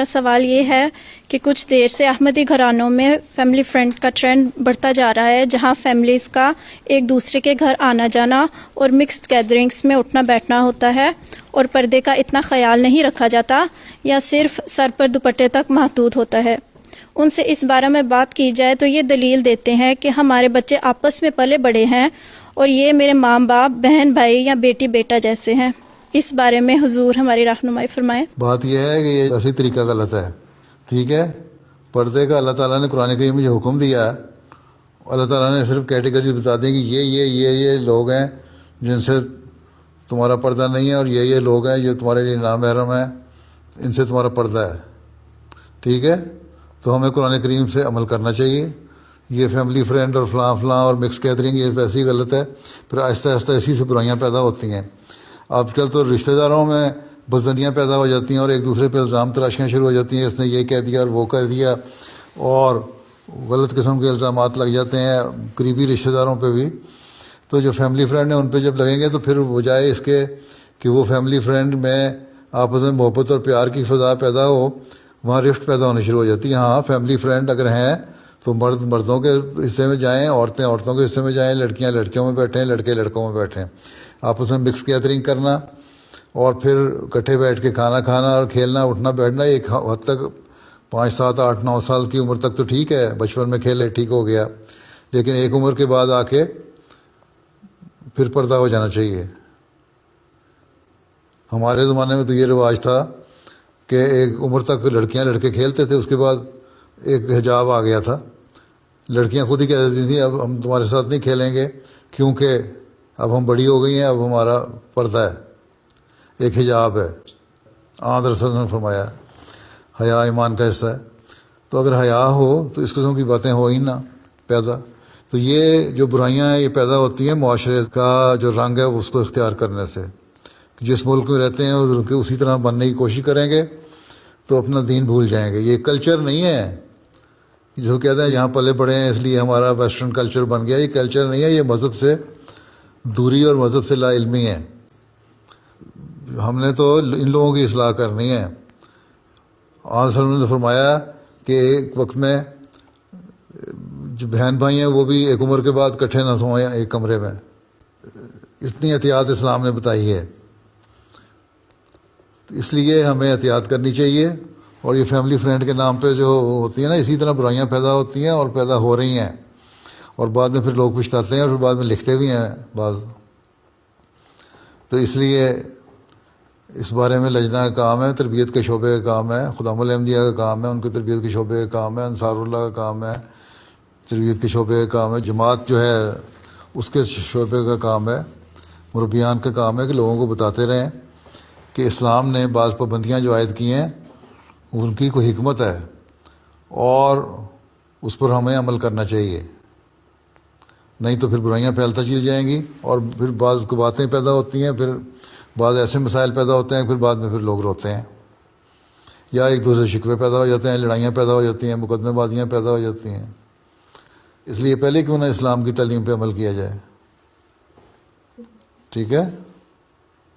دوسرا سوال یہ ہے کہ کچھ دیر سے احمدی گھرانوں میں فیملی فرینڈ کا ٹرینڈ بڑھتا جا رہا ہے، جہاں فیملیز کا ایک دوسرے کے گھر آنا جانا اور مکسڈ گیدرنگز میں اٹھنا بیٹھنا ہوتا ہے، اور پردے کا اتنا خیال نہیں رکھا جاتا یا صرف سر پر دوپٹے تک محدود ہوتا ہے۔ ان سے اس بارے میں بات کی جائے تو یہ دلیل دیتے ہیں کہ ہمارے بچے آپس میں پلے بڑے ہیں اور یہ میرے ماں باپ، بہن بھائی یا بیٹی بیٹا جیسے ہیں۔ اس بارے میں حضور ہماری رہنمائی فرمائیں۔ بات یہ ہے کہ یہ ایسی طریقہ غلط ہے، ٹھیک ہے۔ پردے کا اللہ تعالیٰ نے قرآن کریم میں جو حکم دیا ہے، اللہ تعالیٰ نے صرف کیٹیگریز بتا دی کہ یہ لوگ ہیں جن سے تمہارا پردہ نہیں ہے، اور یہ لوگ ہیں جو تمہارے لیے نامحرم ہیں، ان سے تمہارا پردہ ہے، ٹھیک ہے۔ تو ہمیں قرآن کریم سے عمل کرنا چاہیے۔ یہ فیملی فرینڈ اور فلاں اور مکس گیدرنگ یہ ویسے ہی غلط ہے، پھر آہستہ آہستہ اسی سے برائیاں پیدا ہوتی ہیں۔ آج کل تو رشتہ داروں میں بدزنیاں پیدا ہو جاتی ہیں اور ایک دوسرے پہ الزام تراشیاں شروع ہو جاتی ہیں، اس نے یہ کہہ دیا اور وہ کہہ دیا، اور غلط قسم کے الزامات لگ جاتے ہیں قریبی رشتہ داروں پہ بھی۔ تو جو فیملی فرینڈ ہیں ان پہ جب لگیں گے تو پھر بجائے اس کے کہ وہ فیملی فرینڈ میں آپس میں محبت اور پیار کی فضا پیدا ہو، وہاں رفٹ پیدا ہونی شروع ہو جاتی ہے۔ ہاں فیملی فرینڈ اگر ہیں تو مرد مردوں کے حصے میں جائیں، عورتیں عورتوں کے حصے میں جائیں، لڑکیاں لڑکیوں میں بیٹھیں، لڑکے لڑکوں میں بیٹھیں، آپس میں مکس گیدرنگ کرنا اور پھر اکٹھے بیٹھ کے کھانا کھانا اور کھیلنا اٹھنا بیٹھنا ایک حد تک 5 7 8 9 سال کی عمر تک تو ٹھیک ہے، بچپن میں کھیلے ٹھیک ہو گیا، لیکن ایک عمر کے بعد آ کے پھر پردہ ہو جانا چاہیے۔ ہمارے زمانے میں تو یہ رواج تھا کہ ایک عمر تک لڑکیاں لڑکے کھیلتے تھے، اس کے بعد ایک حجاب آ گیا تھا، لڑکیاں خود ہی کہہ دیتی تھیں اب ہم تمہارے ساتھ نہیں کھیلیں گے کیونکہ اب ہم بڑی ہو گئی ہیں، اب ہمارا پردہ ہے، ایک حجاب ہے۔ آن رسول نے فرمایا حیا ایمان کا حصہ ہے، تو اگر حیا ہو تو اس قسم کی باتیں ہو ہی نہ پیدا۔ تو یہ جو برائیاں ہیں یہ پیدا ہوتی ہیں معاشرے کا جو رنگ ہے اس کو اختیار کرنے سے۔ جس ملک میں رہتے ہیں اسی طرح بننے کی کوشش کریں گے تو اپنا دین بھول جائیں گے۔ یہ کلچر نہیں ہے جو کہتے ہیں یہاں پلے پڑے ہیں اس لیے ہمارا ویسٹرن کلچر بن گیا، یہ کلچر نہیں ہے، یہ مذہب سے دوری اور مذہب سے لا علمی ہے۔ ہم نے تو ان لوگوں کی اصلاح کرنی ہے۔ آن صلی اللہ علیہ وسلم نے فرمایا کہ ایک وقت میں جو بہن بھائی ہیں وہ بھی ایک عمر کے بعد کٹھے نہ سوئیں ایک کمرے میں، اتنی احتیاط اسلام نے بتائی ہے۔ اس لیے ہمیں احتیاط کرنی چاہیے، اور یہ فیملی فرینڈ کے نام پہ جو ہوتی ہیں نا اسی طرح برائیاں پیدا ہوتی ہیں اور پیدا ہو رہی ہیں، اور بعد میں پھر لوگ پچھتاتے ہیں اور پھر بعد میں لکھتے بھی ہیں بعض۔ تو اس لیے اس بارے میں لجنہ کا کام ہے، تربیت کے شعبے کا کام ہے، خدام الاحمدیہ کا کام ہے، ان کے تربیت کے شعبے کا کام ہے، انصار اللہ کا کام ہے، تربیت کے شعبے کا کام ہے، جماعت جو ہے اس کے شعبے کا کام ہے، مربیان کا کام ہے کہ لوگوں کو بتاتے رہیں کہ اسلام نے بعض پابندیاں جو عائد کی ہیں ان کی کوئی حکمت ہے اور اس پر ہمیں عمل کرنا چاہیے، نہیں تو پھر برائیاں پھیلتا چلی جائیں گی اور پھر بعض کو باتیں پیدا ہوتی ہیں، پھر بعض ایسے مسائل پیدا ہوتے ہیں، پھر بعد میں پھر لوگ روتے ہیں یا ایک دوسرے شکوے پیدا ہو جاتے ہیں، لڑائیاں پیدا ہو جاتی ہیں، مقدمے بازیاں پیدا ہو جاتی ہیں۔ اس لیے پہلے کیوں نہ اسلام کی تعلیم پہ عمل کیا جائے، ٹھیک ہے؟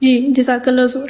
جی جزاک اللہ حضور۔